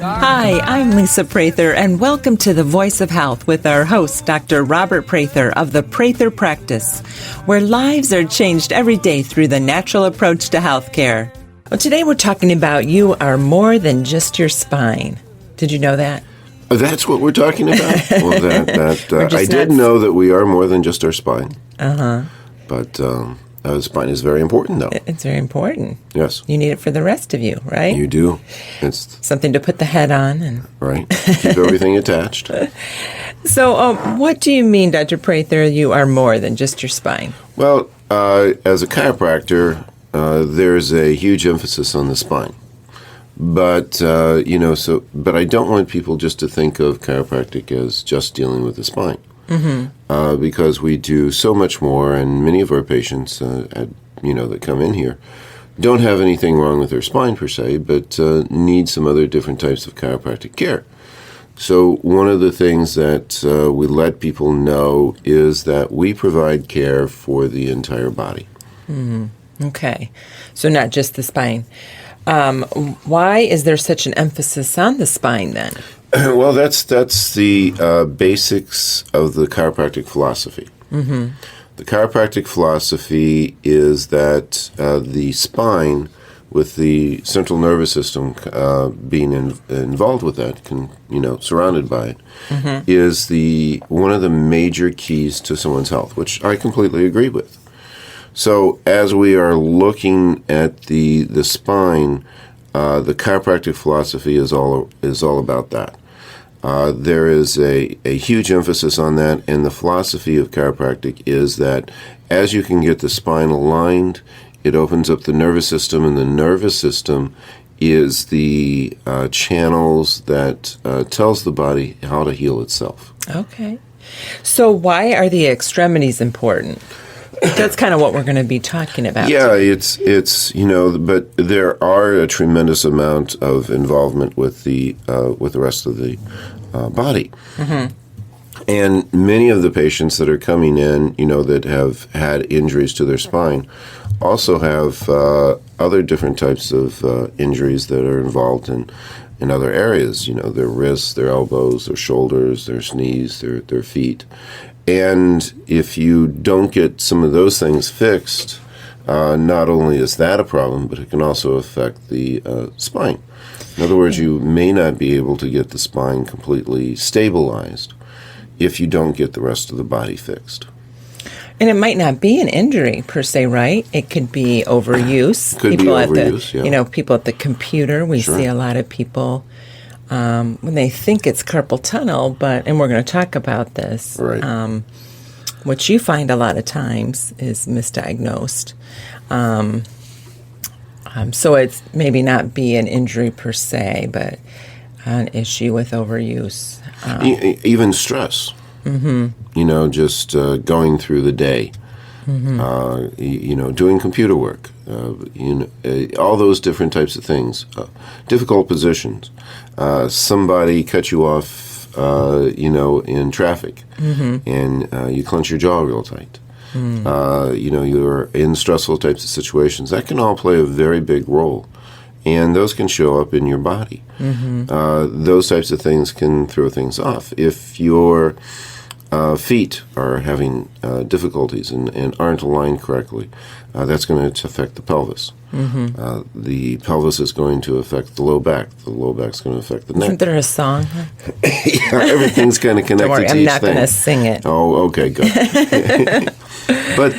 Hi, I'm Lisa Prather, and welcome to The Voice of Health with our host, Dr. Robert Prather of the Prather Practice, where lives are changed every day through the natural approach to healthcare. Well, today we're talking about you are more than just your spine. Did you know that? That's what we're talking about? Well, I did know that we are more than just our spine. But the spine is very important, though. It's very important. Yes. You need it for the rest of you, right? You do. It's something to put the head on. And right. Keep everything attached. So what do you mean, Dr. Prather, you are more than just your spine? Well, as a chiropractor, there's a huge emphasis on the spine. But, but I don't want people just to think of chiropractic as just dealing with the spine. Because we do so much more, and many of our patients, that come in here, don't have anything wrong with their spine per se, but need some other different types of chiropractic care. So one of the things that we let people know is that we provide care for the entire body. Okay, so not just the spine. Why is there such an emphasis on the spine then? Well, that's the basics of the chiropractic philosophy. The chiropractic philosophy is that the spine, with the central nervous system being involved with that, surrounded by it, is one of the major keys to someone's health, which I completely agree with. So as we are looking at the spine, the chiropractic philosophy is all about that. There is a huge emphasis on that, and the philosophy of chiropractic is that as you can get the spine aligned, it opens up the nervous system, and the nervous system is the channels that tells the body how to heal itself. Okay. So why are the extremities important? That's kind of what we're going to be talking about. Yeah, it's but there are a tremendous amount of involvement with the rest of the body. And many of the patients that are coming in, that have had injuries to their spine, also have other different types of injuries that are involved in other areas. Their wrists, their elbows, their shoulders, their knees, their feet. And if you don't get some of those things fixed, not only is that a problem, but it can also affect the spine. In other words, you may not be able to get the spine completely stabilized if you don't get the rest of the body fixed. And it might not be an injury per se, right? It could be overuse. Could be overuse, yeah. People at the computer. We see a lot of people when they think it's carpal tunnel, and we're going to talk about this. Right. What you find a lot of times is misdiagnosed. So it's maybe not be an injury per se, but an issue with overuse. Even stress. Just going through the day. Doing computer work. All those different types of things. Difficult positions. Somebody cut you off, in traffic, and you clench your jaw real tight. You're in stressful types of situations. That can all play a very big role, and those can show up in your body. Those types of things can throw things off. If your feet are having difficulties and aren't aligned correctly, that's going to affect the pelvis. The pelvis is going to affect the low back. The low back's going to affect the neck. Isn't there a song? Yeah, everything's kind of connected. Don't worry, to I'm each not going to sing it. Oh, okay, good. But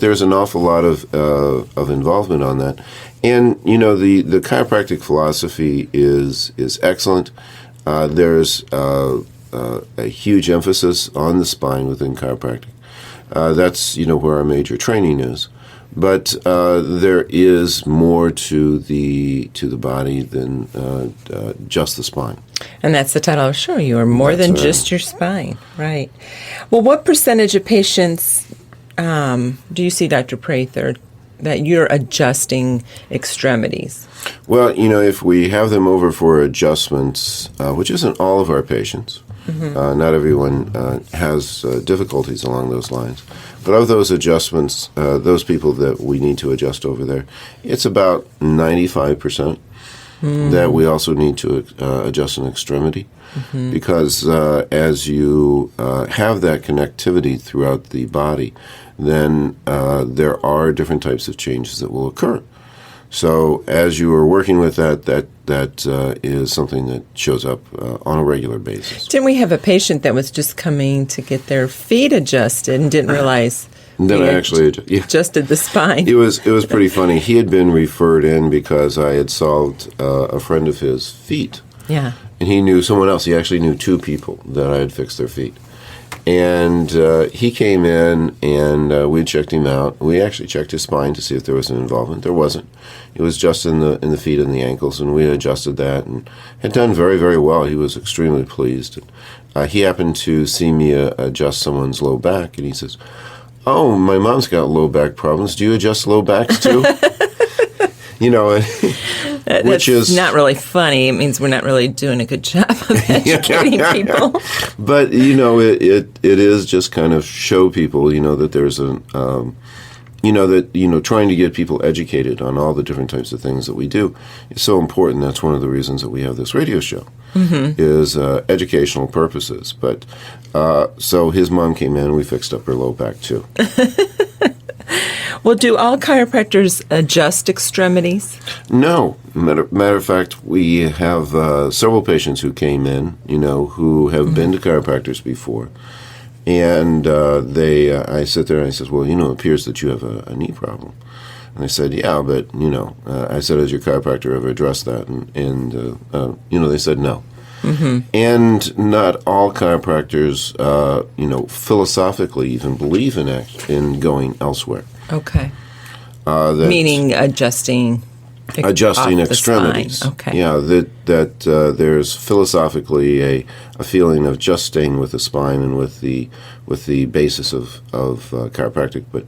there's an awful lot of involvement on that, and the chiropractic philosophy is excellent. There's a huge emphasis on the spine within chiropractic. That's where our major training is. But there is more to the body than just the spine. And that's the title of the show. You are more than just your spine, right? Well, what percentage of patients do you see, Dr. Prather, that you're adjusting extremities? Well, if we have them over for adjustments, which isn't all of our patients, not everyone has difficulties along those lines. But of those adjustments, those people that we need to adjust over there, it's about 95%. that we also need to adjust an extremity. Because as you have that connectivity throughout the body, then there are different types of changes that will occur. So as you are working with that is something that shows up on a regular basis. Didn't we have a patient that was just coming to get their feet adjusted and didn't realize Then I actually adjusted the spine? It was pretty funny. He had been referred in because I had solved a friend of his feet. Yeah. And he knew someone else. He actually knew two people that I had fixed their feet. And he came in, and we checked him out. We actually checked his spine to see if there was an involvement. There wasn't. It was just in the feet and the ankles, and we adjusted that and had done very, very well. He was extremely pleased. He happened to see me adjust someone's low back, and he says, "Oh, my mom's got low back problems. Do you adjust low backs too?" Which is not really funny. It means we're not really doing a good job of educating people. But it is just kind of show people, that there's trying to get people educated on all the different types of things that we do is so important. That's one of the reasons that we have this radio show, is educational purposes. But so his mom came in, and we fixed up her low back too. Well, do all chiropractors adjust extremities? No. Matter of fact, we have several patients who came in, who have been to chiropractors before. And I sit there and I said, "Well, it appears that you have a knee problem." And they said, "Yeah, but, I said, has your chiropractor ever addressed that?" And they said no. And not all chiropractors, philosophically even believe in going elsewhere. Okay. Meaning adjusting extremities. Spine. Okay. Yeah, that there's philosophically a feeling of just staying with the spine and with the basis of chiropractic. But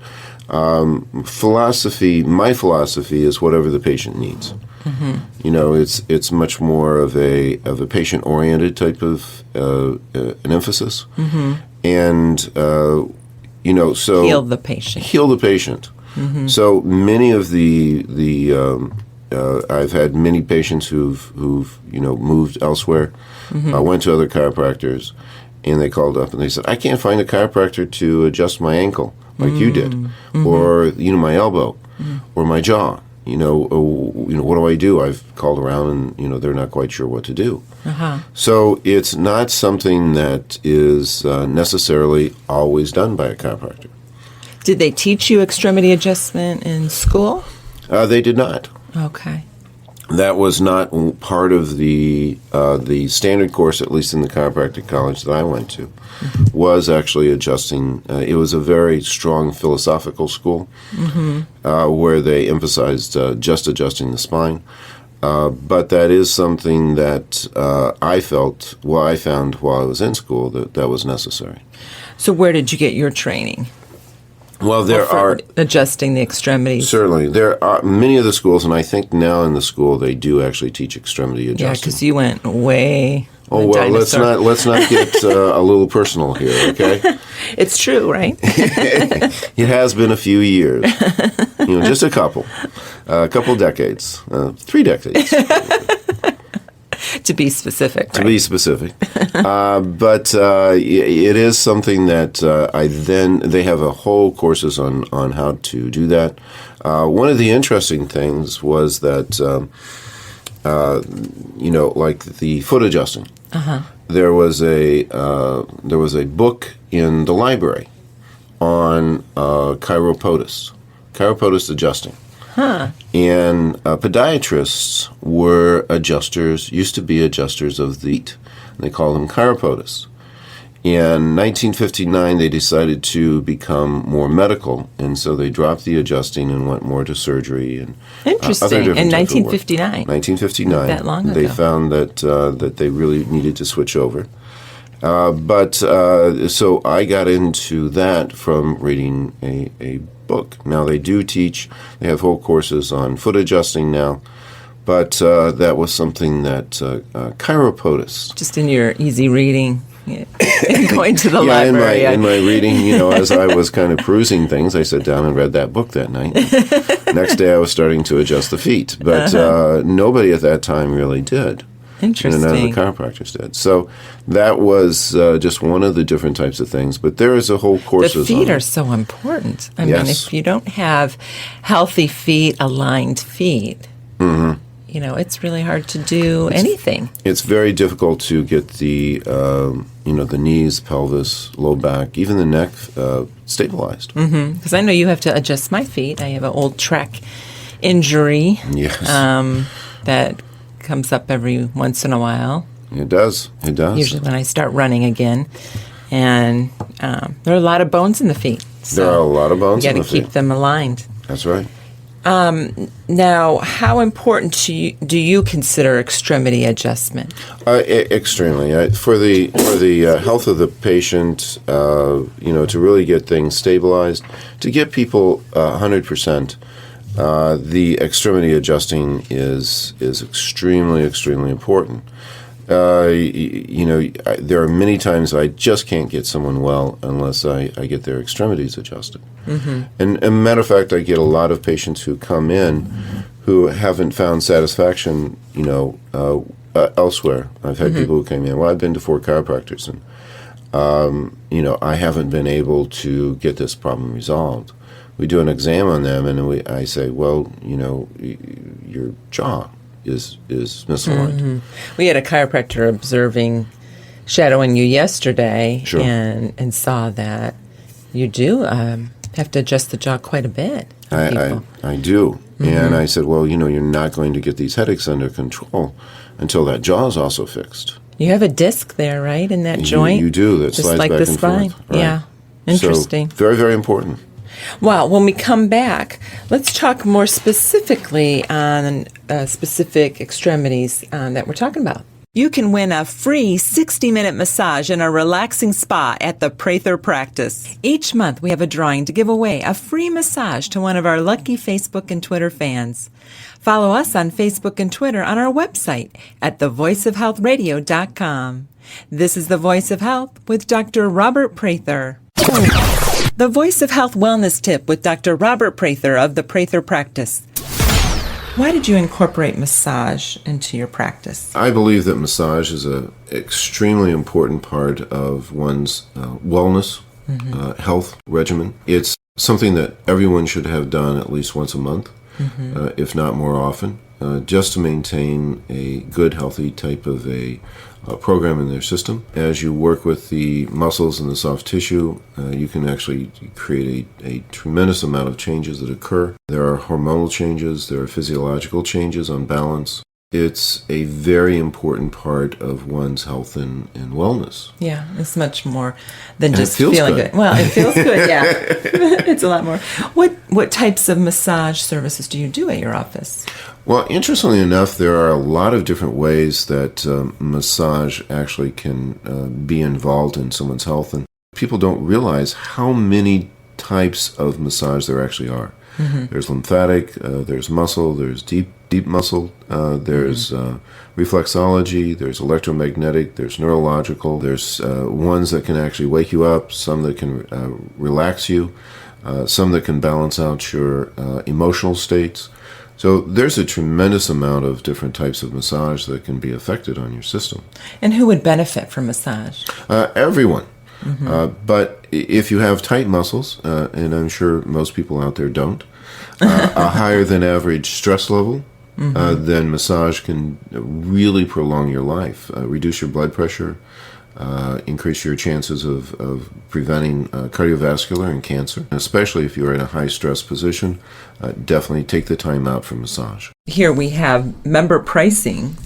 my philosophy is whatever the patient needs. It's much more of a patient oriented type of an emphasis, and so heal the patient. So many of I've had many patients who've moved elsewhere, went to other chiropractors, and they called up and they said, "I can't find a chiropractor to adjust my ankle like you did, or my elbow, or my jaw. What do I do?" I've called around, and they're not quite sure what to do. So it's not something that is necessarily always done by a chiropractor. Did they teach you extremity adjustment in school? They did not. Okay. That was not part of the standard course, at least in the chiropractic college that I went to, was actually adjusting. It was a very strong philosophical school where they emphasized just adjusting the spine. But that is something that I found while I was in school that was necessary. So where did you get your training? Well, there are adjusting the extremities. Certainly, there are many of the schools, and I think now in the school they do actually teach extremity adjusting. Yeah, because you went way. Oh well, let's not get a little personal here, okay? It's true, right? It has been a few years, just a couple decades, 3 decades. To be specific, right? To be specific. But it is something that they have a whole courses on how to do that. One of the interesting things was that, like the foot adjusting, there was a book in the library on chiropodist adjusting. And podiatrists used to be adjusters of the feet. They called them chiropodists. In 1959, they decided to become more medical, and so they dropped the adjusting and went more to surgery and Interesting. Other different In type of work. 1959. 1959. That long ago. They found that they really needed to switch over. So I got into that from reading a book. Now they have whole courses on foot adjusting now, but that was something that chiropodists. Just in your easy reading. going to the library. In my reading, as I was kind of perusing things, I sat down and read that book that night. Next day, I was starting to adjust the feet, but nobody at that time really did. Interesting. And none of the chiropractors did. So that was just one of the different types of things. But there is a whole course. The feet are so important. I Yes. mean, if you don't have healthy feet, aligned feet, it's really hard to do anything. It's very difficult to get the knees, pelvis, low back, even the neck stabilized. Because I know you have to adjust my feet. I have an old track injury. Yes. That comes up every once in a while. It does. It does. Usually when I start running again. And there are a lot of bones in the feet. So there are a lot of bones in the feet. You got to keep them aligned. That's right. Now, how important do you consider extremity adjustment? Extremely. For the health of the patient, to really get things stabilized, to get people 100%, the extremity adjusting is extremely, extremely important. There are many times I just can't get someone well unless I get their extremities adjusted. And a matter of fact, I get a lot of patients who come in who haven't found satisfaction, elsewhere. I've had people who came in, well, I've been to 4 chiropractors, and, I haven't been able to get this problem resolved. We do an exam on them, and I say, well, your jaw is misaligned. We had a chiropractor shadowing you yesterday, Sure. and saw that you do have to adjust the jaw quite a bit. I do. And I said, well, you're not going to get these headaches under control until that jaw is also fixed. You have a disc there, right, in that joint? You do. That just slides like back the and spine. forth. Right. Yeah. Interesting. So, very, very important. Well, when we come back, let's talk more specifically on specific extremities that we're talking about. You can win a free 60-minute massage in a relaxing spa at the Prather practice. Each month, we have a drawing to give away a free massage to one of our lucky Facebook and Twitter fans. Follow us on Facebook and Twitter on our website at thevoiceofhealthradio.com. This is The Voice of Health with Dr. Robert Prather. The Voice of Health Wellness Tip with Dr. Robert Prather of the Prather practice. Why did you incorporate massage into your practice? I believe that massage is an extremely important part of one's wellness, health regimen. It's something that everyone should have done at least once a month, if not more often, just to maintain a good, healthy type of a program in their system. As you work with the muscles and the soft tissue, you can actually create a tremendous amount of changes that occur. There are hormonal changes, there are physiological changes on balance. It's a very important part of one's health and wellness. Yeah, it's much more than And just it feels feeling good. good. Well, it feels good, yeah. It's a lot more. What types of massage services do you do at your office? Well, interestingly enough, there are a lot of different ways that massage actually can be involved in someone's health, and people don't realize how many types of massage there actually are. There's lymphatic, there's muscle, there's deep muscle, there's reflexology, there's electromagnetic, there's neurological, there's ones that can actually wake you up, some that can relax you, some that can balance out your emotional states. So there's a tremendous amount of different types of massage that can be affected on your system. And who would benefit from massage? Everyone. But if you have tight muscles, and I'm sure most people out there don't, a higher than average stress level, then massage can really prolong your life, reduce your blood pressure, increase your chances of preventing cardiovascular and cancer, especially if you're in a high stress position. Definitely take the time out for massage. Here we have member pricing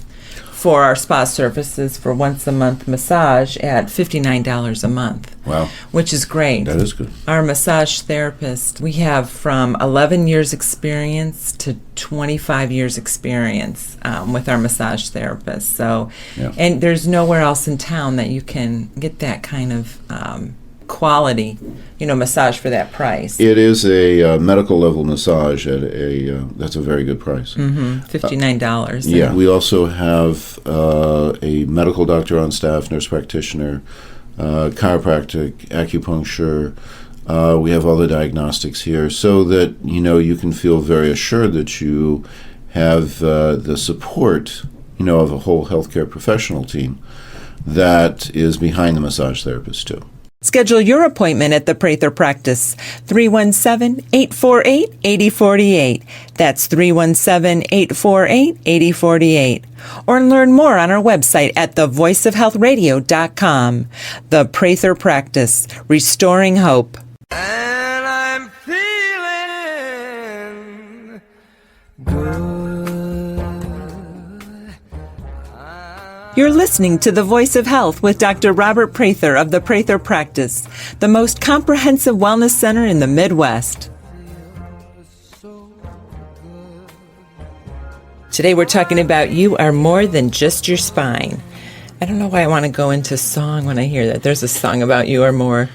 for our spa services for once a month massage at $59 a month. Wow. Which is great. That is good. Our massage therapist, we have from 11 years experience to 25 years experience with our massage therapist. So, Yeah. and there's nowhere else in town that you can get that kind of quality, massage for that price. It is a medical level massage at that's a very good price. $59. Yeah. We also have a medical doctor on staff, nurse practitioner, chiropractic, acupuncture. We have all the diagnostics here so that, you can feel very assured that you have the support, of a whole healthcare professional team that is behind the massage therapist too. Schedule your appointment at the Prather Practice, 317-848-8048. That's 317-848-8048. Or learn more on our website at thevoiceofhealthradio.com. The Prather Practice, restoring hope. And I'm feeling good. You're listening to The Voice of Health with Dr. Robert Prather of the Prather Practice, the most comprehensive wellness center in the Midwest. Today we're talking about you are more than just your spine. I don't know why I want to go into song when I hear that. There's a song about you are more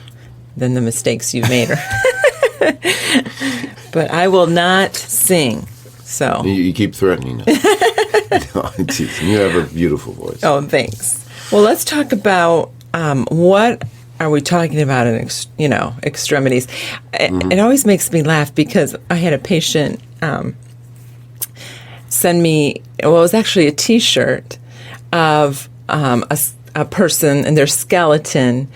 than the mistakes you've made. But I will not sing. So You keep threatening it. No, you have a beautiful voice. Oh, thanks. Well, let's talk about what are we talking about in extremities. It always makes me laugh because I had a patient send me, it was actually a T-shirt of a person and their skeleton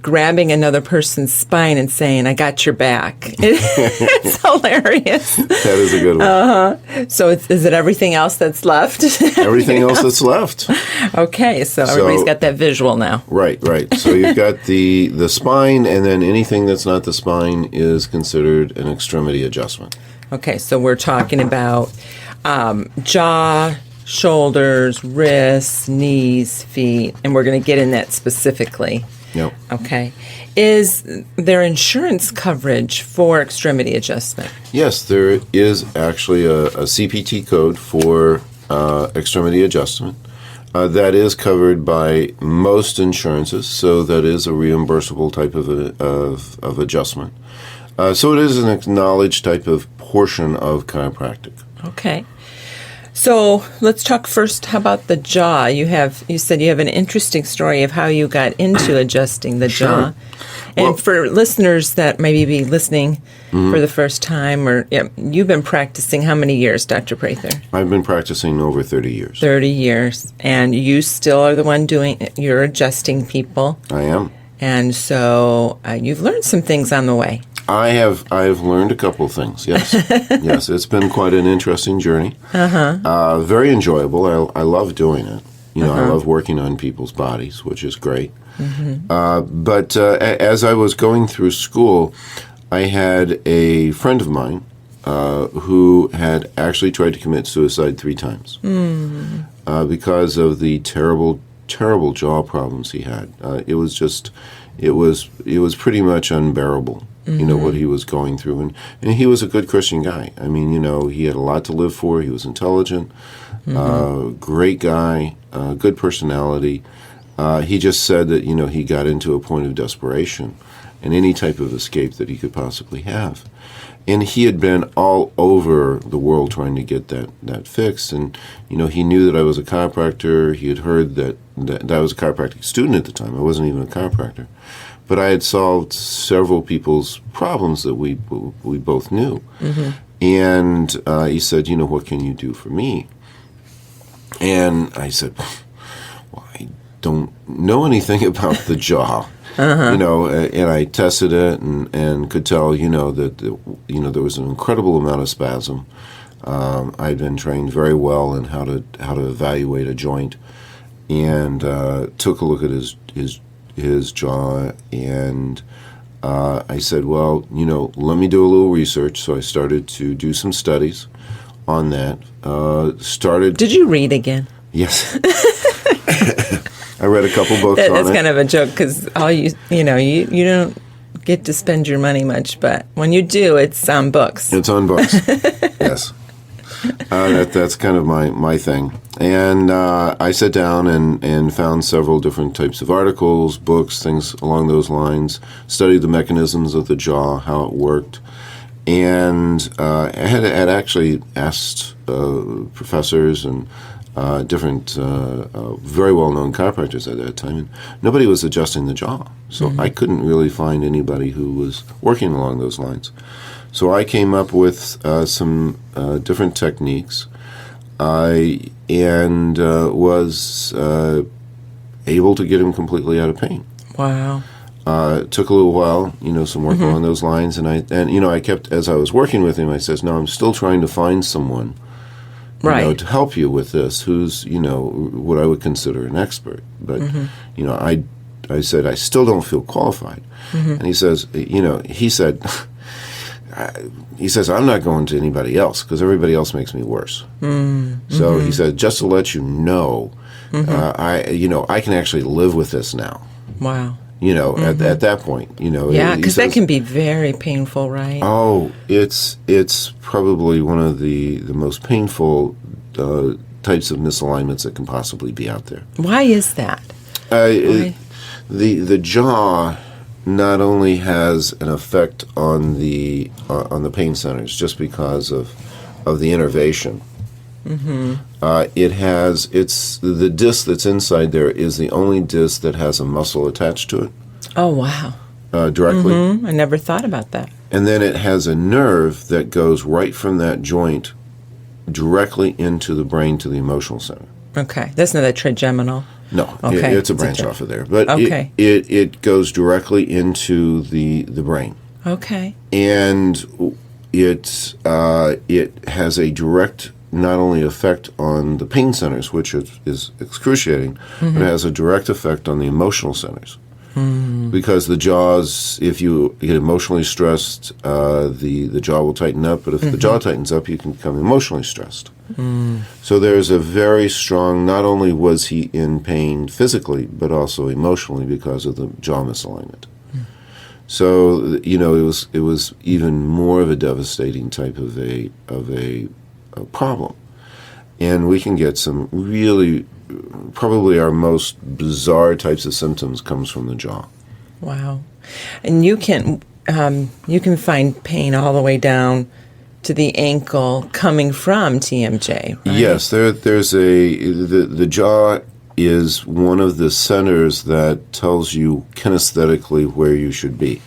grabbing another person's spine and saying, "I got your back." It's hilarious. That is a good one. So is it everything else that's left? Everything else that's left. Okay, so everybody's got that visual now. Right. So you've got the spine, and then anything that's not the spine is considered an extremity adjustment. Okay, so we're talking about jaw, shoulders, wrists, knees, feet, and we're going to get in that specifically. Yep. Okay. Is there insurance coverage for extremity adjustment? Yes, there is actually a CPT code for extremity adjustment. That is covered by most insurances, so that is a reimbursable type of adjustment. So it is an acknowledged type of portion of chiropractic. Okay. So let's talk first. How about the jaw? You said you have an interesting story of how you got into adjusting the jaw. And for listeners that maybe be listening for the first time, you've been practicing how many years, Dr. Prather? I've been practicing over 30 years. 30 years. And you still are the one you're adjusting people. I am. And so you've learned some things on the way. I've learned a couple of things, yes. Yes, it's been quite an interesting journey. Very enjoyable. I love doing it. I love working on people's bodies, which is great. But as I was going through school, I had a friend of mine who had actually tried to commit suicide 3 times because of the terrible jaw problems he had. It was pretty much unbearable. What he was going through. And he was a good Christian guy. I mean, he had a lot to live for. He was intelligent, great guy, good personality. He just said that, he got into a point of desperation and any type of escape that he could possibly have. And he had been all over the world trying to get that fixed. And, he knew that I was a chiropractor. He had heard that I was a chiropractic student at the time. I wasn't even a chiropractor. But I had solved several people's problems that we both knew. And he said, what can you do for me? And I said, well, I don't know anything about the jaw. And I tested it and could tell, that there was an incredible amount of spasm. I'd been trained very well in how to evaluate a joint, and took a look at his jaw, and I said, well, let me do a little research. So I started to do some studies on that. Did you read again? Yes. I read a couple books on it. That's kind of a joke because all you don't get to spend your money much, but when you do, it's on books. It's on books. Yes. That's kind of my thing. And I sat down and found several different types of articles, books, things along those lines, studied the mechanisms of the jaw, how it worked. And I had actually asked professors and different very well-known chiropractors at that time, and nobody was adjusting the jaw. So I couldn't really find anybody who was working along those lines. So I came up with some different techniques and was able to get him completely out of pain. Wow. It took a little while, some work along those lines, and I kept, as I was working with him, I says, "No, I'm still trying to find someone, to help you with this, who's, what I would consider an expert." But, I said, "I still don't feel qualified." And he says, he says, "I'm not going to anybody else because everybody else makes me worse." So he said, "Just to let you know, I can actually live with this now." Wow. At that point, Yeah, because that can be very painful, right? Oh, it's probably one of the most painful types of misalignments that can possibly be out there. Why is that? The jaw not only has an effect on the pain centers just because of the innervation. It's the disc that's inside there is the only disc that has a muscle attached to it. Oh, wow. Directly. I never thought about that. And then it has a nerve that goes right from that joint directly into the brain to the emotional center. Okay. That's not a trigeminal. No, okay. It's a branch off of there. But okay. it goes directly into the brain. Okay. And it has a direct not only effect on the pain centers, which is excruciating, but it has a direct effect on the emotional centers. Because the jaws, if you get emotionally stressed, the jaw will tighten up, but if the jaw tightens up, you can become emotionally stressed. So there's a very strong, not only was he in pain physically, but also emotionally because of the jaw misalignment. So, it was even more of a devastating type of a problem. And we can get some really, probably our most bizarre types of symptoms comes from the jaw. Wow. And you can find pain all the way down to the ankle coming from TMJ, right? Yes, there's the jaw is one of the centers that tells you kinesthetically where you should be.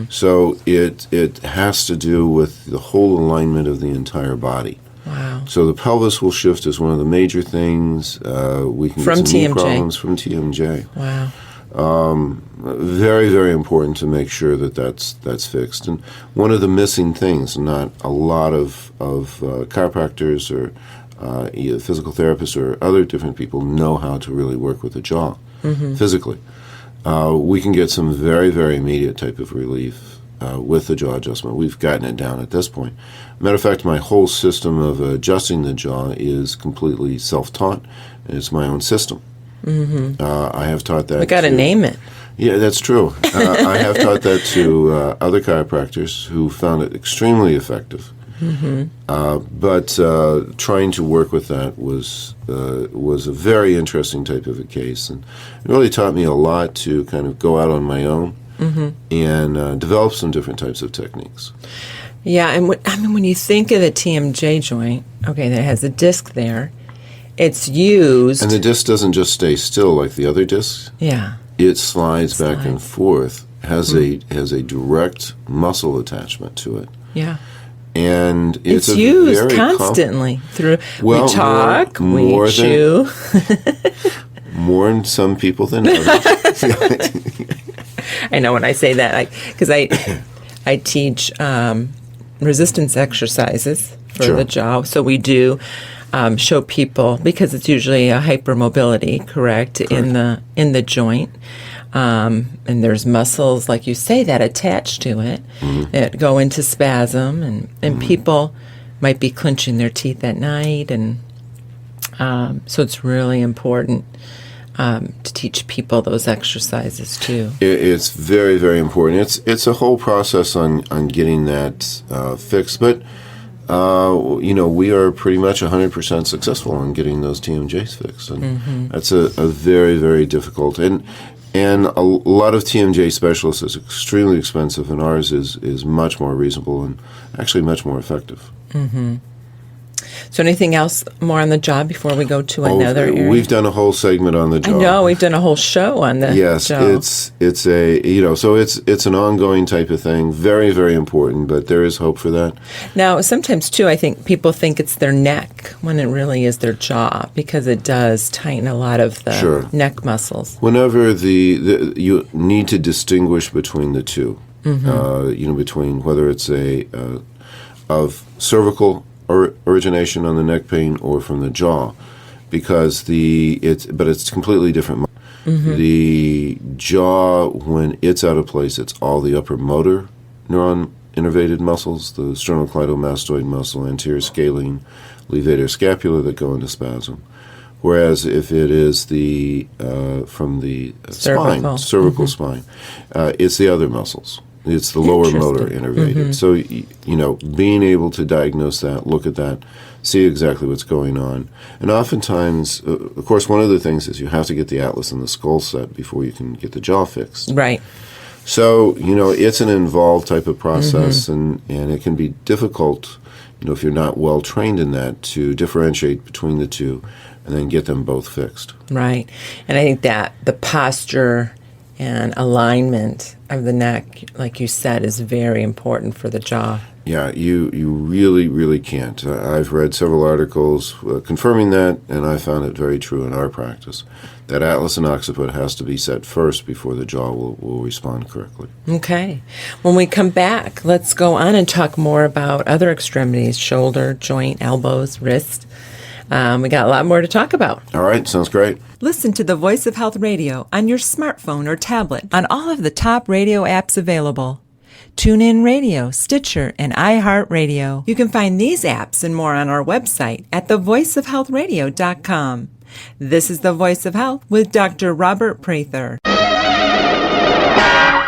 So it has to do with the whole alignment of the entire body. Wow. So the pelvis will shift as one of the major things. We can from get some knee TMJ. problems from TMJ. Wow. Very, very important to make sure that's fixed. And one of the missing things, not a lot of chiropractors or either physical therapists or other different people know how to really work with the jaw physically. We can get some very, very immediate type of relief with the jaw adjustment. We've gotten it down at this point. Matter of fact, my whole system of adjusting the jaw is completely self-taught, and it's my own system. I have taught that. We got to name it. Yeah, that's true. I have taught that to other chiropractors who found it extremely effective. But trying to work with that was a very interesting type of a case, and it really taught me a lot to kind of go out on my own and develop some different types of techniques. Yeah, and when you think of the TMJ joint, okay, that has a disc there, it's used. And the disc doesn't just stay still like the other discs. Yeah. It slides back and forth, has a direct muscle attachment to it. Yeah. And it's used constantly through. Well, we talk, more we chew. More in some people than others. I know when I say that, because I teach resistance exercises for the jaw. So we do show people, because it's usually a hypermobility, correct. in the joint. And there's muscles, like you say, that attach to it that go into spasm, and people might be clenching their teeth at night, and so it's really important to teach people those exercises too. It's very, very important. It's a whole process on getting that fixed, but we are pretty much 100% successful in getting those TMJs fixed. And that's a very, very difficult. And a lot of TMJ specialists is extremely expensive, and ours is much more reasonable and actually much more effective. So anything else more on the jaw before we go to another area? We've done a whole segment on the jaw. I know, we've done a whole show on the jaw. Yes, it's an ongoing type of thing, very, very important, but there is hope for that. Now, sometimes, too, I think people think it's their neck when it really is their jaw, because it does tighten a lot of the neck muscles. Whenever you need to distinguish between the two, between whether it's of cervical origination on the neck pain or from the jaw, because it's completely different. The jaw, when it's out of place, it's all the upper motor neuron innervated muscles, the sternocleidomastoid muscle, anterior scalene, levator scapula that go into spasm. Whereas if it is from the cervical spine, it's the other muscles. It's the lower motor innervated. So, being able to diagnose that, look at that, see exactly what's going on. And oftentimes, of course, one of the things is you have to get the atlas and the skull set before you can get the jaw fixed. Right. So, it's an involved type of process, and it can be difficult, if you're not well trained in that, to differentiate between the two and then get them both fixed. Right. And I think that the posture and alignment of the neck, like you said, is very important for the jaw. Yeah, you really, really can't. I've read several articles confirming that, and I found it very true in our practice. That atlas and occiput has to be set first before the jaw will respond correctly. Okay. When we come back, let's go on and talk more about other extremities, shoulder, joint, elbows, wrist. We got a lot more to talk about. All right, sounds great. Listen to the Voice of Health Radio on your smartphone or tablet on all of the top radio apps available. TuneIn Radio, Stitcher, and iHeartRadio. You can find these apps and more on our website at thevoiceofhealthradio.com. This is The Voice of Health with Dr. Robert Prather.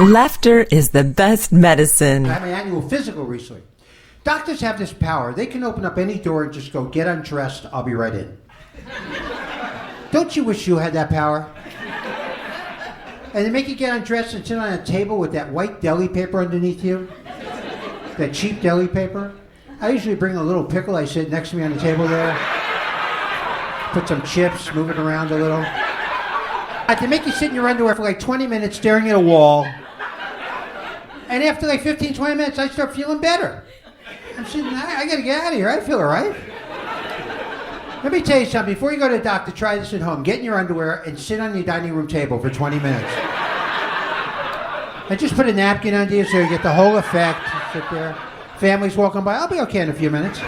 Laughter is the best medicine. I had my annual physical recently. Doctors have this power. They can open up any door and just go, get undressed, I'll be right in. Don't you wish you had that power? And they make you get undressed and sit on a table with that white deli paper underneath you. That cheap deli paper. I usually bring a little pickle. I sit next to me on the table there. Put some chips, move it around a little. They make you sit in your underwear for like 20 minutes staring at a wall. And after like 15, 20 minutes, I start feeling better. I'm sitting there, I gotta get out of here. I feel all right. Let me tell you something. Before you go to the doctor, try this at home. Get in your underwear and sit on your dining room table for 20 minutes. And just put a napkin under you so you get the whole effect. Sit there. Families walking by. I'll be okay in a few minutes.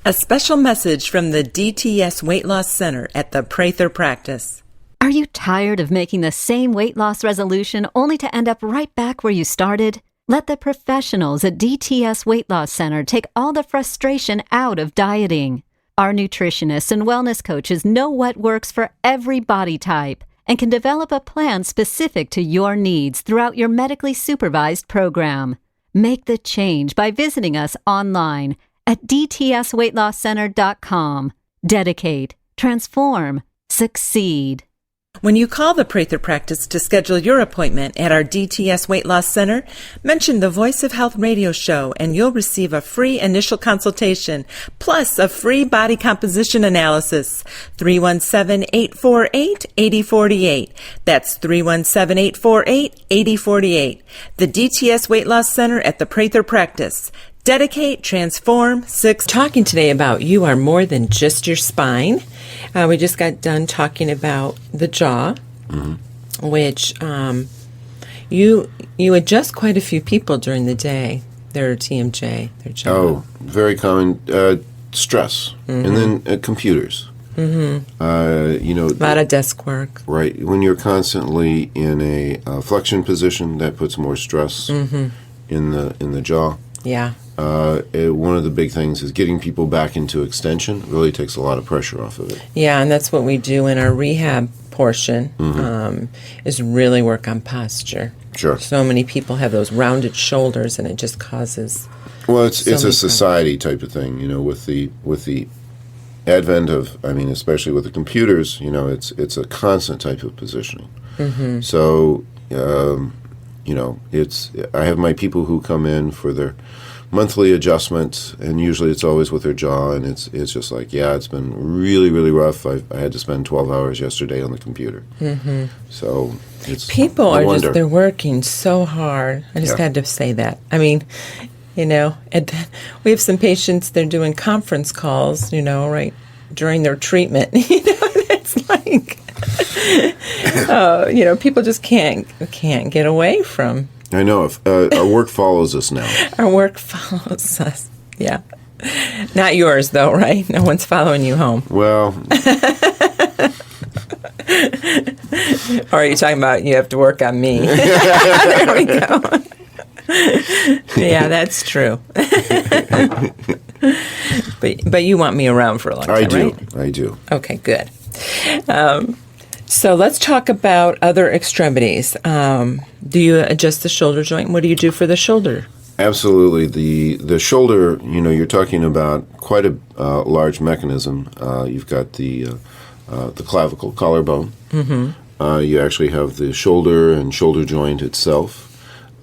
A special message from the DTS Weight Loss Center at the Prather Practice. Are you tired of making the same weight loss resolution only to end up right back where you started? Let the professionals at DTS Weight Loss Center take all the frustration out of dieting. Our nutritionists and wellness coaches know what works for every body type and can develop a plan specific to your needs throughout your medically supervised program. Make the change by visiting us online at dtsweightlosscenter.com. Dedicate, transform, succeed. When you call the Prather Practice to schedule your appointment at our DTS Weight Loss Center, mention the Voice of Health radio show and you'll receive a free initial consultation, plus a free body composition analysis. 317-848-8048. That's 317-848-8048. The DTS Weight Loss Center at the Prather Practice. Dedicate, transform, Talking today about you are more than just your spine. We just got done talking about the jaw, which you adjust quite a few people during the day. Their TMJ, their jaw. Oh, very common. Stress, and then computers. A lot of desk work. Right. When you're constantly in a flexion position, that puts more stress in the jaw. Yeah. One of the big things is getting people back into extension. It really takes a lot of pressure off of it. Yeah, and that's what we do in our rehab portion, is really work on posture. Sure. So many people have those rounded shoulders, and it just causes. Well, it's so a many society type of thing, with the advent of, especially with the computers, it's a constant type of positioning. Mm-hmm. So, I have my people who come in for their monthly adjustment, and usually it's always with their jaw, and it's just like, it's been really, really rough. I had to spend 12 hours yesterday on the computer. Mm-hmm. So it's people no are wonder. they're working so hard. I just had to say that. I mean, and we have some patients, they're doing conference calls, right during their treatment. It's like, people just can't get away from. I know. If, our work follows us now. Our work follows us. Yeah. Not yours, though, right? No one's following you home. Well. Or are you talking about you have to work on me? There we go. Yeah, that's true. But you want me around for a long time, right? I do. Okay, good. So let's talk about other extremities. Do you adjust the shoulder joint? What do you do for the shoulder? Absolutely. The shoulder, you're talking about quite a large mechanism. You've got the clavicle, collarbone. Mm-hmm. You actually have the shoulder and shoulder joint itself.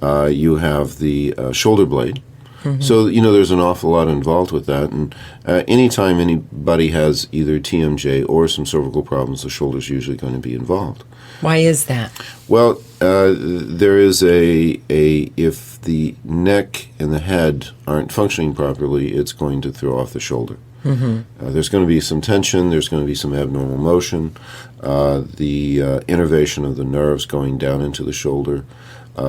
You have the shoulder blade. Mm-hmm. So, there's an awful lot involved with that. And anytime anybody has either TMJ or some cervical problems, the shoulder's usually going to be involved. Why is that? Well, there is if the neck and the head aren't functioning properly, it's going to throw off the shoulder. Mm-hmm. There's going to be some tension. There's going to be some abnormal motion. The innervation of the nerves going down into the shoulder.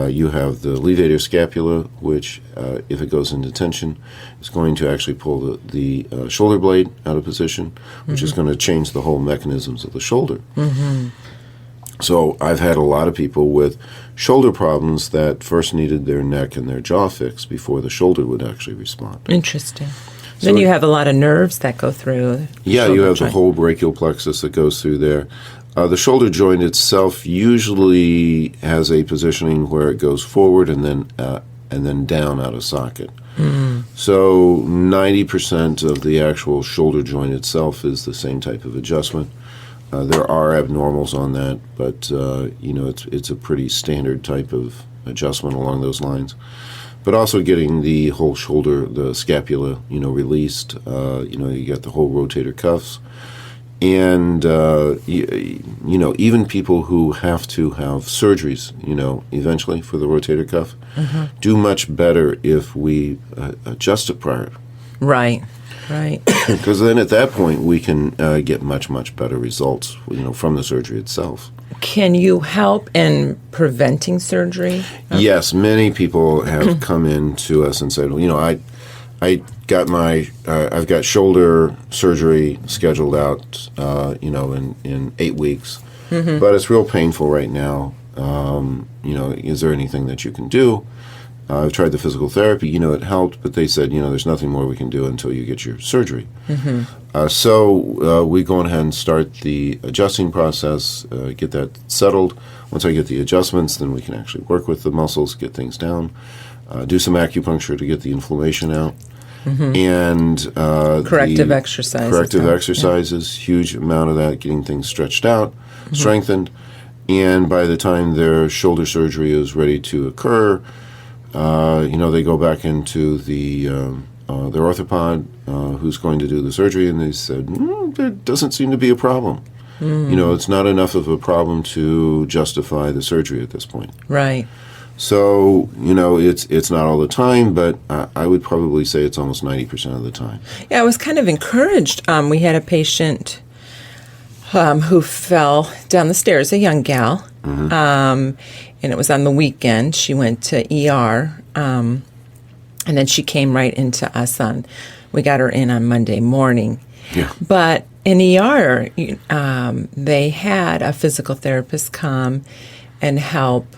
You have the levator scapula, which, if it goes into tension, is going to actually pull the shoulder blade out of position, which is going to change the whole mechanisms of the shoulder. Mm-hmm. So I've had a lot of people with shoulder problems that first needed their neck and their jaw fixed before the shoulder would actually respond. Interesting. So then you have a lot of nerves that go through. Yeah, you have the whole brachial plexus that goes through there. The shoulder joint itself usually has a positioning where it goes forward and then down out of socket. Mm-hmm. So 90% of the actual shoulder joint itself is the same type of adjustment. There are abnormals on that, but it's a pretty standard type of adjustment along those lines. But also getting the whole shoulder, the scapula, released. You got the whole rotator cuffs. And, even people who have to have surgeries, eventually for the rotator cuff, do much better if we adjust it prior. Right. Because then at that point we can get much, much better results, from the surgery itself. Can you help in preventing surgery? Yes, many people have come in to us and said, I got I've got shoulder surgery scheduled out, in 8 weeks, but it's real painful right now. Is there anything that you can do? I've tried the physical therapy, it helped, but they said, there's nothing more we can do until you get your surgery. Mm-hmm. So we go ahead and start the adjusting process, get that settled. Once I get the adjustments, then we can actually work with the muscles, get things down, do some acupuncture to get the inflammation out. Mm-hmm. And corrective exercises, huge amount of that, getting things stretched out, strengthened. And by the time their shoulder surgery is ready to occur, they go back into their orthopod who's going to do the surgery, and they said, there doesn't seem to be a problem. It's not enough of a problem to justify the surgery at this point. Right. So, it's not all the time, but I would probably say it's almost 90% of the time. Yeah, I was kind of encouraged. We had a patient who fell down the stairs, a young gal, and it was on the weekend. She went to ER, and then she came right into us we got her in on Monday morning. Yeah. But in ER, they had a physical therapist come and help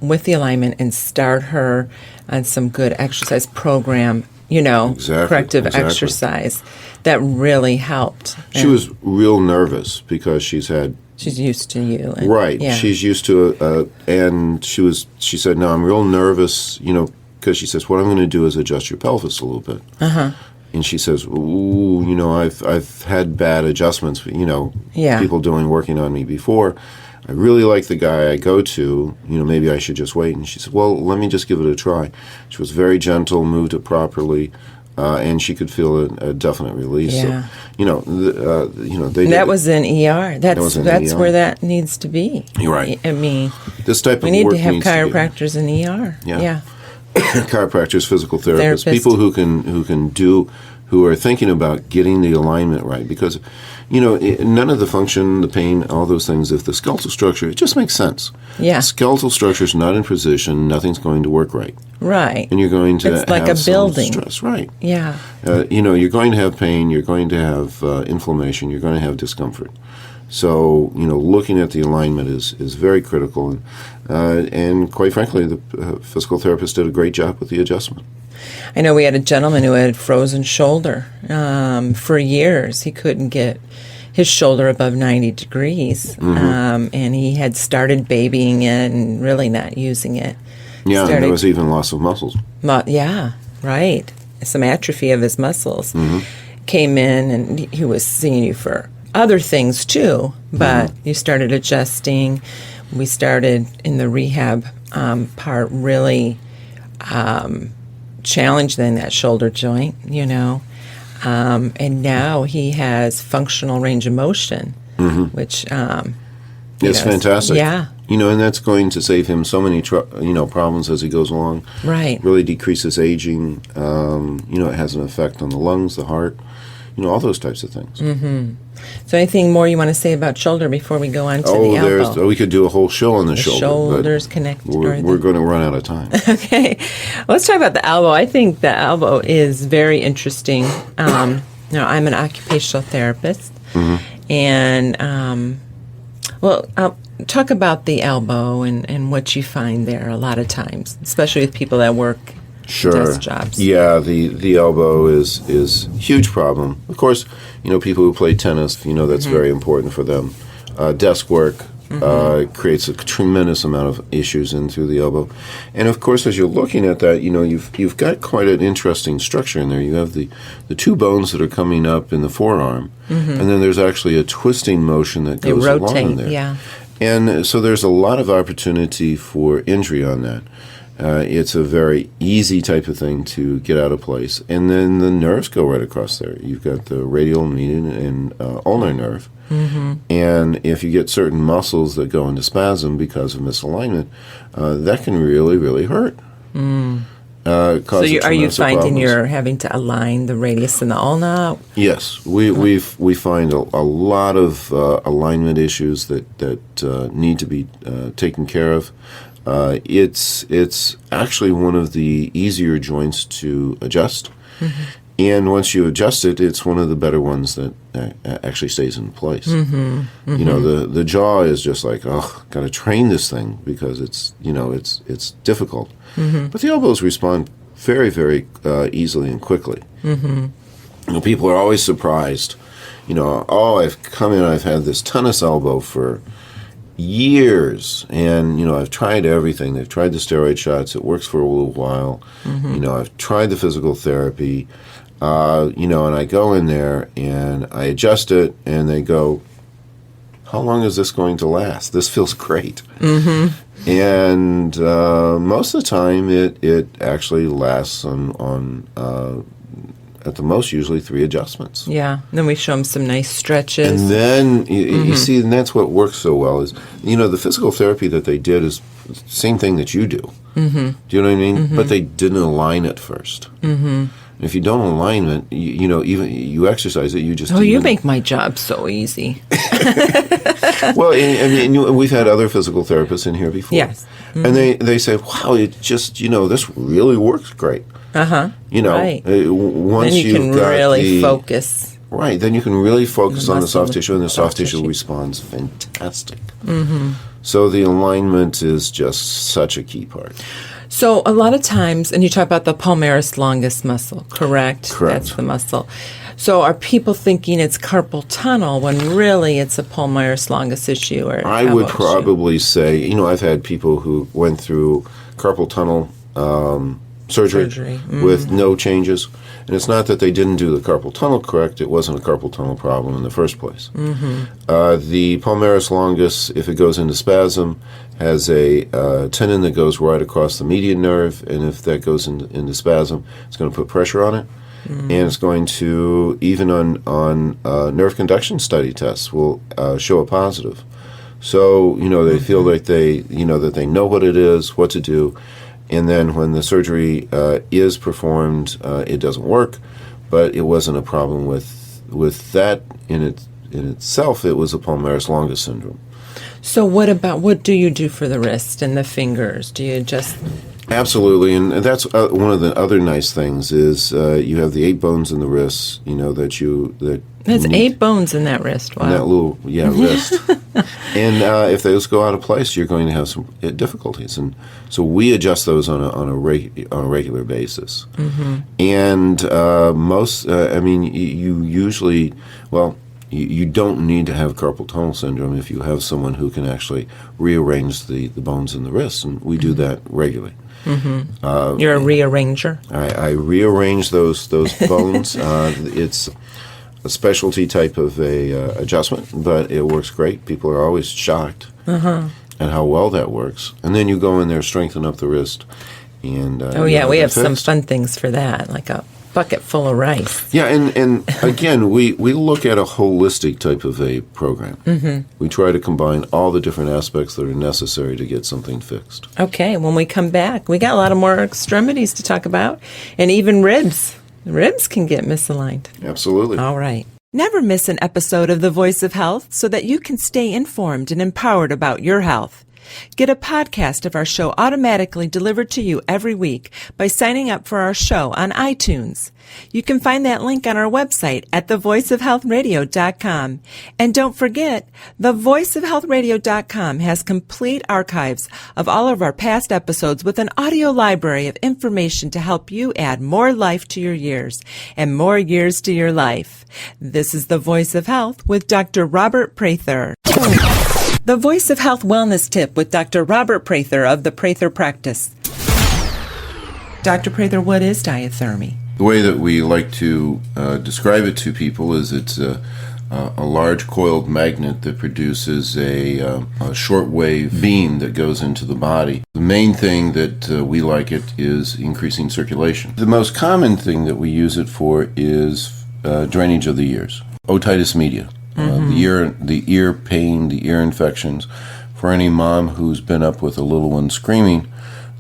with the alignment and start her on some good exercise program, corrective exercise that really helped. She was real nervous because she's used to you. And, right. Yeah. She's used to and she said, no, I'm real nervous, because she says, what I'm going to do is adjust your pelvis a little bit. Uh-huh. And she says, ooh, I've had bad adjustments, Yeah. people working on me before. I really like the guy I go to, maybe I should just wait. And she said, well, let me just give it a try. She was very gentle, moved it properly, and she could feel a definite release. Yeah. So, they That was in ER. That's ER. where that needs to be. You're right. I mean, this type of we need work to have needs to be- chiropractors in ER. Yeah. Chiropractors, physical therapists, people who are thinking about getting the alignment right, because none of the function, the pain, all those things, if the skeletal structure, it just makes sense. Yeah. Skeletal structure is not in position, nothing's going to work right, Right. and you're going to It's like have a building. some stress. Right. Yeah. You're going to have pain, you're going to have inflammation, you're going to have discomfort. So, looking at the alignment is very critical. And quite frankly, the physical therapist did a great job with the adjustment. I know we had a gentleman who had frozen shoulder for years. He couldn't get his shoulder above 90 degrees, and he had started babying it and really not using it. Yeah, and there was even loss of muscles. Yeah, right. Some atrophy of his muscles. Came in, and he was seeing you for other things too, but you started adjusting. We started in the rehab part really challenging that shoulder joint, and now he has functional range of motion, which It's fantastic. Yeah. And that's going to save him so many problems as he goes along. Right. Really decreases aging. It has an effect on the lungs, the heart, all those types of things. So anything more you want to say about shoulder before we go on to the elbow? We could do a whole show on the shoulder. Shoulders connected. We're going to run out of time. Okay. Let's talk about the elbow. I think the elbow is very interesting. I'm an occupational therapist. And, talk about the elbow and what you find there a lot of times, especially with people that work desk jobs. Yeah, the elbow is a huge problem. Of course, people who play tennis, that's very important for them. Desk work creates a tremendous amount of issues in through the elbow. And of course, as you're looking at that, you've got quite an interesting structure in there. You have the two bones that are coming up in the forearm, and then there's actually a twisting motion that goes along in there. Yeah. And so there's a lot of opportunity for injury on that. It's a very easy type of thing to get out of place. And then the nerves go right across there. You've got the radial, median, and ulnar nerve. And if you get certain muscles that go into spasm because of misalignment, that can really, really hurt. So are you finding you're having to align the radius and the ulna? Yes, we find a lot of alignment issues that need to be taken care of. It's actually one of the easier joints to adjust, and once you adjust it, it's one of the better ones that actually stays in place. The jaw is just like, got to train this thing because it's difficult. But the elbows respond very, very easily and quickly. People are always surprised. I've come in, I've had this tennis elbow for years, and I've tried everything. They've tried the steroid shots. It works for a little while. I've tried the physical therapy. And I go in there and I adjust it, and they go, "How long is this going to last? This feels great." And most of the time, it actually lasts on at the most usually 3 adjustments. Yeah. Then we show them some nice stretches. And then you see, and that's what works so well is the physical therapy that they did is the same thing that you do. Do you know what I mean? But they didn't align it first. If you don't align it, even you exercise it, you just... you make my job so easy. Well, and we've had other physical therapists in here before. Yes. And they say, wow, it just, this really works great. Right. Once then you can really focus. Right, then you can really focus on the soft tissue, and the soft tissue tissue responds fantastic. So the alignment is just such a key part. So a lot of times, and you talk about the palmaris longus muscle, correct? Correct. That's the muscle. So are people thinking it's carpal tunnel when really it's a palmaris longus issue? Or I would elbow issue? probably say, I've had people who went through carpal tunnel surgery. With no changes. And it's not that they didn't do the carpal tunnel correct, it wasn't a carpal tunnel problem in the first place. The palmaris longus, if it goes into spasm, has a tendon that goes right across the median nerve, and if that goes into spasm, it's going to put pressure on it. And it's going to, even on nerve conduction study tests, will show a positive. So, they feel like that they know what it is, what to do. And then when the surgery is performed, it doesn't work, but it wasn't a problem with that in itself. It was a palmaris longus syndrome. So what do you do for the wrist and the fingers? Do you just... Absolutely, and that's one of the other nice things is you have the 8 bones in the wrist, There's 8 bones in that wrist. Wow. In that little, wrist. And if those go out of place, you're going to have some difficulties. And so we adjust those on a regular basis. And you usually, you don't need to have carpal tunnel syndrome if you have someone who can actually rearrange the bones in the wrist, and we do that regularly. You're a rearranger? I rearrange those bones. It's a specialty type of adjustment, but it works great. People are always shocked at how well that works. And then you go in there, strengthen up the wrist. And we have some fun things for that, like a bucket full of rice. Yeah, and again, we look at a holistic type of a program. We try to combine all the different aspects that are necessary to get something fixed. Okay, when we come back, we got a lot of more extremities to talk about, and even ribs. Ribs can get misaligned. Absolutely. All right. Never miss an episode of The Voice of Health so that you can stay informed and empowered about your health. Get a podcast of our show automatically delivered to you every week by signing up for our show on iTunes. You can find that link on our website at thevoiceofhealthradio.com. And don't forget, thevoiceofhealthradio.com has complete archives of all of our past episodes with an audio library of information to help you add more life to your years and more years to your life. This is The Voice of Health with Dr. Robert Prather. The Voice of Health Wellness Tip with Dr. Robert Prather of the Prather Practice. Dr. Prather, what is diathermy? The way that we like to describe it to people is it's a large coiled magnet that produces a shortwave beam that goes into the body. The main thing that we like it is increasing circulation. The most common thing that we use it for is drainage of the ears, otitis media. The ear pain, the ear infections. For any mom who's been up with a little one screaming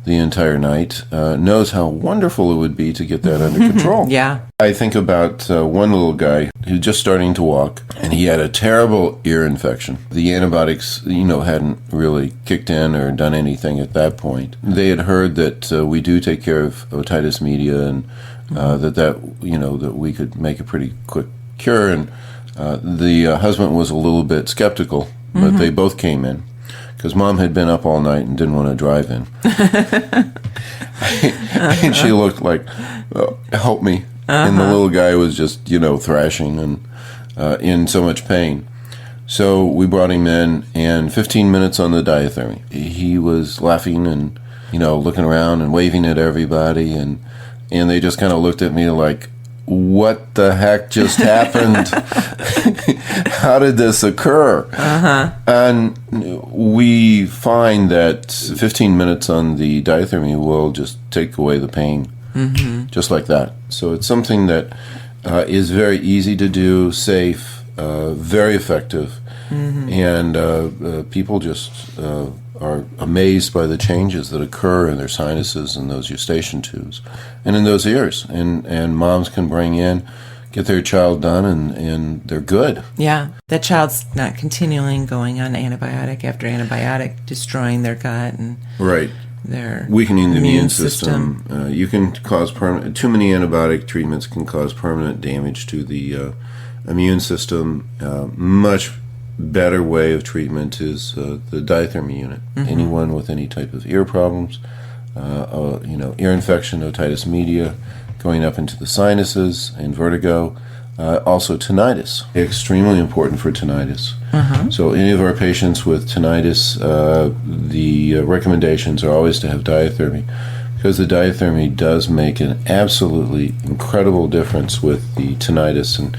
the entire night, knows how wonderful it would be to get that under control. Yeah. I think about one little guy who's just starting to walk, and he had a terrible ear infection. The antibiotics, hadn't really kicked in or done anything at that point. They had heard that we do take care of otitis media, and that we could make a pretty quick cure, and the husband was a little bit skeptical, but they both came in because Mom had been up all night and didn't want to drive in. And she looked like, help me. And the little guy was just, thrashing and in so much pain. So we brought him in, and 15 minutes on the diathermy. He was laughing and, looking around and waving at everybody, and they just kind of looked at me like, what the heck just happened? How did this occur? And we find that 15 minutes on the diathermy will just take away the pain, just like that. So it's something that is very easy to do, safe, very effective, and people just are amazed by the changes that occur in their sinuses and those eustachian tubes and in those ears. And moms can bring in, get their child done, and they're good. Yeah. That child's not continually going on antibiotic after antibiotic, destroying their gut and their weakening the immune system. You can cause too many antibiotic treatments can cause permanent damage to the immune system. Much better way of treatment is the diathermy unit. Anyone with any type of ear problems, ear infection, otitis media, going up into the sinuses and vertigo, Also tinnitus, extremely important for tinnitus. So any of our patients with tinnitus, the recommendations are always to have diathermy, because the diathermy does make an absolutely incredible difference with the tinnitus and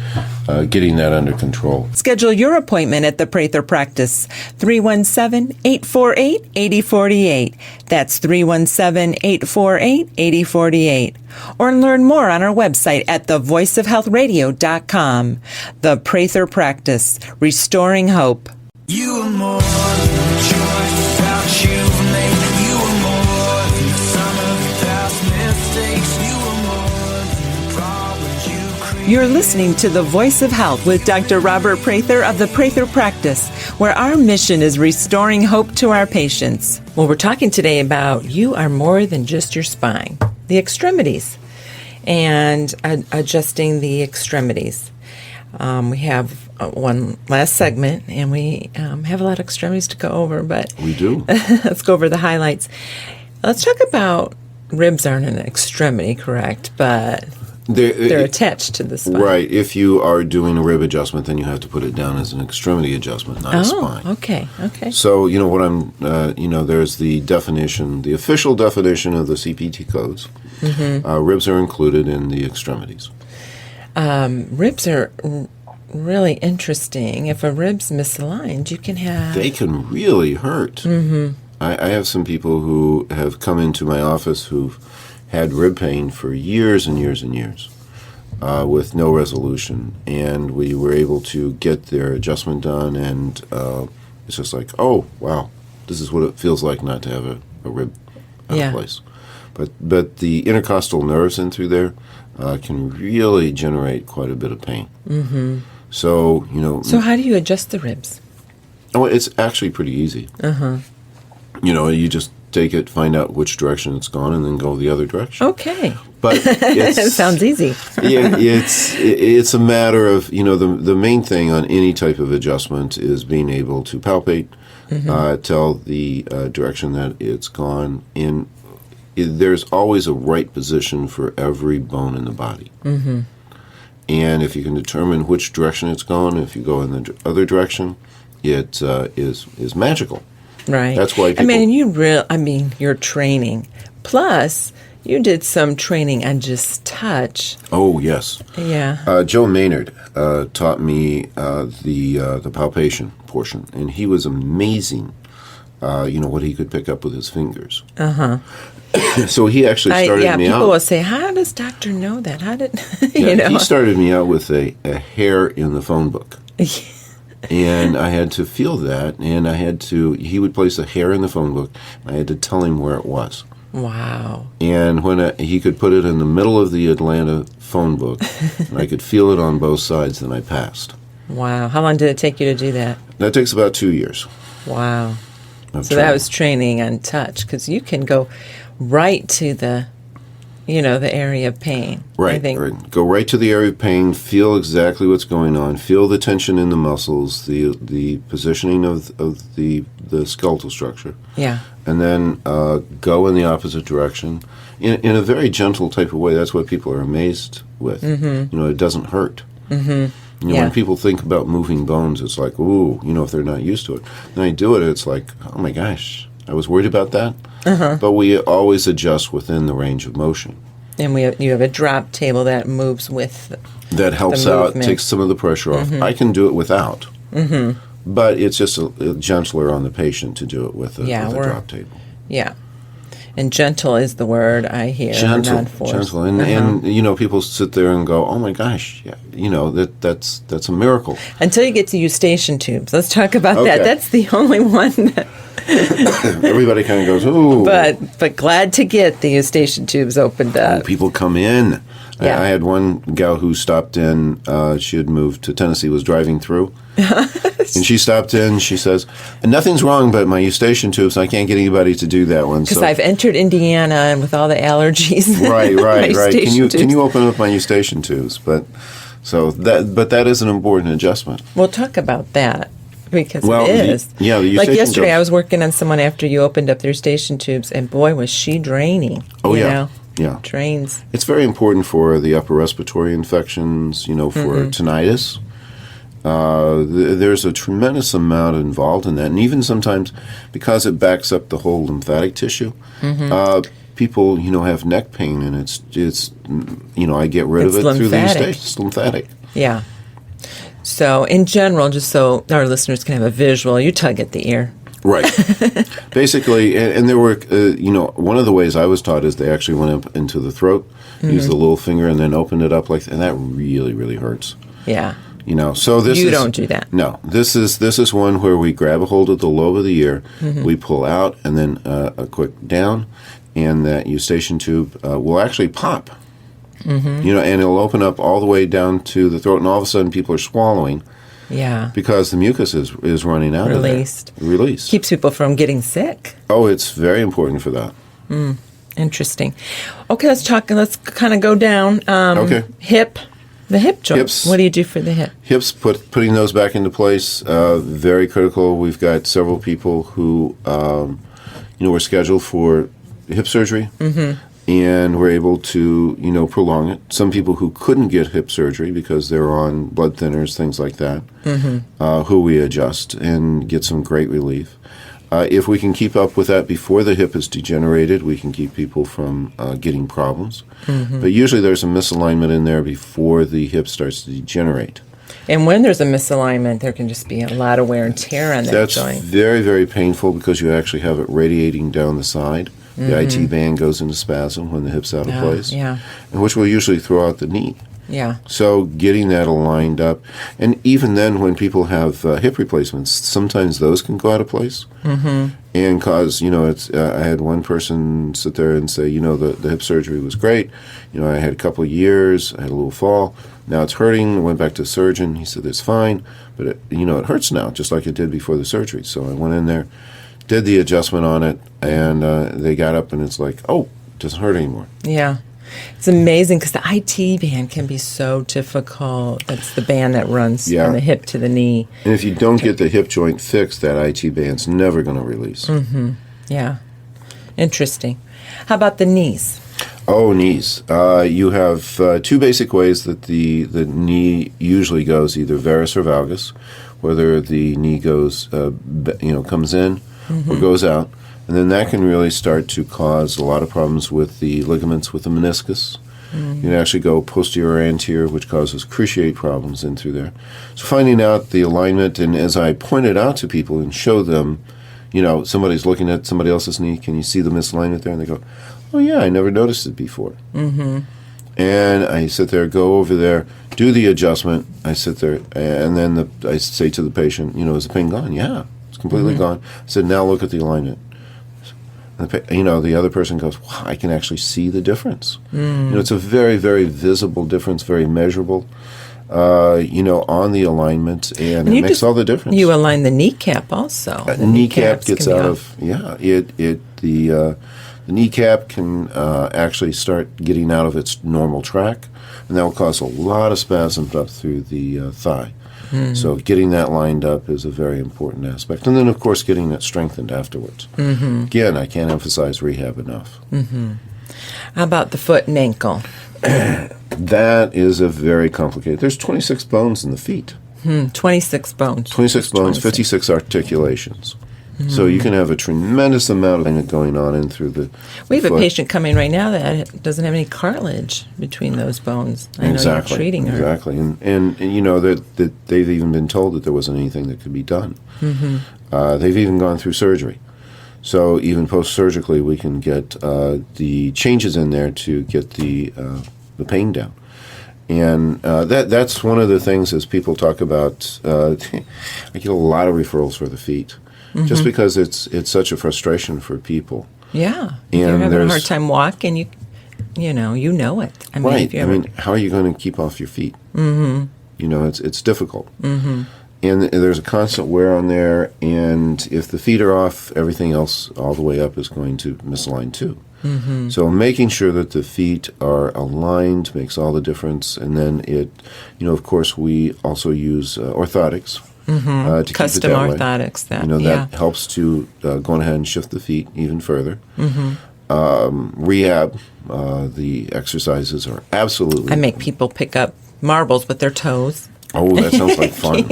getting that under control. Schedule your appointment at the Prather Practice, 317-848-8048. That's 317-848-8048. Or learn more on our website at thevoiceofhealthradio.com. The Prather Practice, restoring hope. You are more than the choices that you've made. You are more than the sum of your past mistakes. You are more than the problems you create. You're listening to The Voice of Health with Dr. Robert Prather of the Prather Practice, where our mission is restoring hope to our patients. Well, we're talking today about you are more than just your spine, the extremities, and adjusting the extremities. We have one last segment, and we have a lot of extremities to go over, but We do. let's go over the highlights. Let's talk about ribs aren't an extremity, correct? But they're attached to the spine. Right. If you are doing a rib adjustment, then you have to put it down as an extremity adjustment, not a spine. Okay. So, what I'm, there's the definition, the official definition of the CPT codes. Ribs are included in the extremities. Ribs are really interesting. If a rib's misaligned, you can have... They can really hurt. I have some people who have come into my office who've had rib pain for years and years and years with no resolution. And we were able to get their adjustment done, and it's just like, oh, wow, this is what it feels like not to have a rib out of place. But the intercostal nerves in through there can really generate quite a bit of pain. So, So how do you adjust the ribs? Oh, it's actually pretty easy. You just take it, find out which direction it's gone, and then go the other direction. Okay. But It sounds easy. Yeah, it's a matter of, the main thing on any type of adjustment is being able to palpate, tell the direction that it's gone in. There's always a right position for every bone in the body. And if you can determine which direction it's gone, if you go in the other direction, it is magical. Right. That's why people... your training. Plus, you did some training on just touch. Oh, yes. Yeah. Joe Maynard taught me the palpation portion, and he was amazing, what he could pick up with his fingers. So he actually started me out. Yeah, people will say, how does doctor know that? How did, He started me out with a hair in the phone book. And I had to feel that, and he would place a hair in the phone book, and I had to tell him where it was. Wow. And when he could put it in the middle of the Atlanta phone book, and I could feel it on both sides, then I passed. Wow. How long did it take you to do that? That takes about 2 years. Wow. So that was training on touch, because you can go right to the area of pain. Right, I think. right. Go right to the area of pain, feel exactly what's going on, feel the tension in the muscles, the positioning of the skeletal structure. Yeah. And then go in the opposite direction in a very gentle type of way. That's what people are amazed with. It doesn't hurt. When people think about moving bones, it's like, ooh, if they're not used to it. Then I do it, it's like, oh my gosh, I was worried about that. But we always adjust within the range of motion. And you have a drop table that moves with that helps out, takes some of the pressure off. I can do it without. But it's just a gentler on the patient to do it with a drop table. Yeah. And gentle is the word I hear. Gentle. And people sit there and go, oh my gosh, that's a miracle. Until you get to eustachian tubes. Let's talk about that. That's the only one that... Everybody kind of goes, ooh. But glad to get the eustachian tubes opened up. Oh, people come in. Yeah. I had one gal who stopped in. She had moved to Tennessee, was driving through. And she stopped in. She says, nothing's wrong but my eustachian tubes. I can't get anybody to do that one. Because I've entered Indiana and with all the allergies. Right. Can you open up my eustachian tubes? But that is an important adjustment. We'll talk about that. Because it is. The eustachian like yesterday, tubes. I was working on someone after you opened up their eustachian tubes, and boy, was she draining. Oh, yeah. Yeah. Drains. It's very important for the upper respiratory infections, for tinnitus. There's a tremendous amount involved in that. And even sometimes, because it backs up the whole lymphatic tissue, people, have neck pain, and it's I get rid of it through these stages. It's lymphatic. Yeah. So, in general, just so our listeners can have a visual, you tug at the ear. Right. Basically, and there were, one of the ways I was taught is they actually went up into the throat, use the little finger, and then opened it up and that really, really hurts. Yeah. So this You don't do that. No, this is one where we grab a hold of the lobe of the ear, we pull out, and then a quick down, and that eustachian tube will actually pop. And it'll open up all the way down to the throat, and all of a sudden people are swallowing. Yeah. Because the mucus is running out Released. of there. Released. Keeps people from getting sick. Oh, it's very important for that. Interesting. Okay, let's kind of go down. Okay. The hip joint. Hips. What do you do for the hip? Hips, putting those back into place, very critical. We've got several people who, were scheduled for hip surgery, and were able to, prolong it. Some people who couldn't get hip surgery because they're on blood thinners, things like that, who we adjust and get some great relief. If we can keep up with that before the hip is degenerated, we can keep people from getting problems. But usually there's a misalignment in there before the hip starts to degenerate. And when there's a misalignment, there can just be a lot of wear and tear on that That's joint. very, very painful because you actually have it radiating down the side. The IT band goes into spasm when the hip's out of place, Yeah. and which will usually throw out the knee. Yeah. So getting that aligned up, and even then when people have hip replacements, sometimes those can go out of place and cause, it's. I had one person sit there and say, the hip surgery was great. I had a couple of years, I had a little fall. Now it's hurting. I went back to the surgeon. He said, it's fine, but it hurts now, just like it did before the surgery. So I went in there, did the adjustment on it, and they got up and it's like, oh, it doesn't hurt anymore. Yeah. It's amazing because the IT band can be so difficult. That's the band that runs from the hip to the knee. And if you don't get the hip joint fixed, that IT band's never going to release. Yeah. Interesting. How about the knees? Oh, knees. You have two basic ways that the knee usually goes, either varus or valgus, whether the knee goes, comes in or goes out. And then that can really start to cause a lot of problems with the ligaments with the meniscus. You can actually go posterior anterior, which causes cruciate problems in through there. So finding out the alignment, and as I point it out to people and show them, somebody's looking at somebody else's knee, can you see the misalignment there? And they go, oh yeah, I never noticed it before. And I sit there, go over there, do the adjustment. I sit there, and then I say to the patient, is the pain gone? Yeah, it's completely gone. I said, now look at the alignment. The other person goes, wow, I can actually see the difference. It's a very, very visible difference, very measurable, on the alignment, and it makes all the difference. You align the kneecap also. The kneecap gets out of, the kneecap can actually start getting out of its normal track, and that will cause a lot of spasms up through the thigh. So getting that lined up is a very important aspect. And then, of course, getting it strengthened afterwards. Again, I can't emphasize rehab enough. How about the foot and ankle? That is a very complicated. There's 26 bones in the feet. 26 bones. 26 bones, 56 articulations. So you can have a tremendous amount of it going on in through the We have foot. a patient coming right now that doesn't have any cartilage between those bones. I know you're treating her. Exactly. And that they've even been told that there wasn't anything that could be done. They've even gone through surgery. So even post-surgically, we can get the changes in there to get the pain down. And that's one of the things as people talk about, I get a lot of referrals for the feet. Just because it's such a frustration for people. Yeah. If you're having a hard time walking, you know it. Right. How are you going to keep off your feet? It's difficult. And there's a constant wear on there, and if the feet are off, everything else all the way up is going to misalign too. So making sure that the feet are aligned makes all the difference. And then of course, we also use orthotics. To custom keep it that orthotics. way. That helps to go ahead and shift the feet even further. Rehab, the exercises are absolutely. I make people pick up marbles with their toes. Oh, that sounds like fun.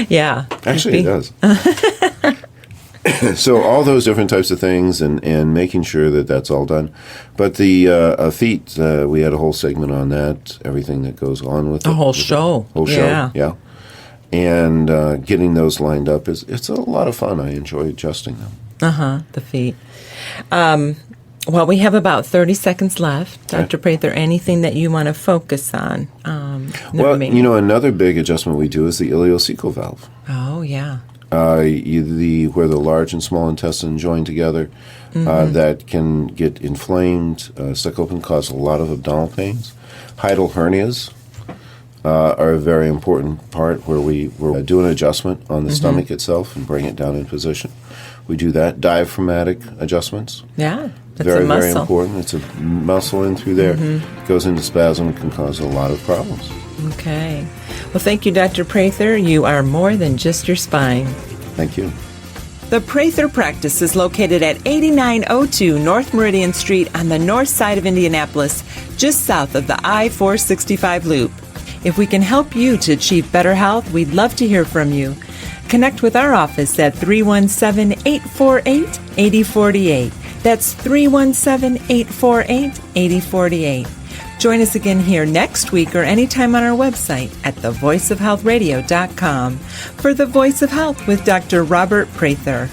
Yeah. Actually, it does. So all those different types of things and making sure that that's all done. But the feet, we had a whole segment on that, everything that goes on with it. A whole show. Whole show, yeah. And getting those lined up, it's a lot of fun. I enjoy adjusting them. The feet. Well, we have about 30 seconds left. Dr. Prather, anything that you want to focus on? Well, another big adjustment we do is the ileocecal valve. Oh, yeah. Where the large and small intestine join together, that can get inflamed, stuck open, cause a lot of abdominal pains. Hiatal hernias are a very important part where we do an adjustment on the stomach itself and bring it down in position. We do that. Diaphragmatic adjustments. Yeah, that's very, a muscle. very important. It's a muscle in through there. Goes into spasm, can cause a lot of problems. Okay. Well, thank you, Dr. Prather. You are more than just your spine. Thank you. The Prather practice is located at 8902 North Meridian Street on the north side of Indianapolis, just south of the I-465 loop. If we can help you to achieve better health, we'd love to hear from you. Connect with our office at 317-848-8048. That's 317-848-8048. Join us again here next week or anytime on our website at thevoiceofhealthradio.com for The Voice of Health with Dr. Robert Prather.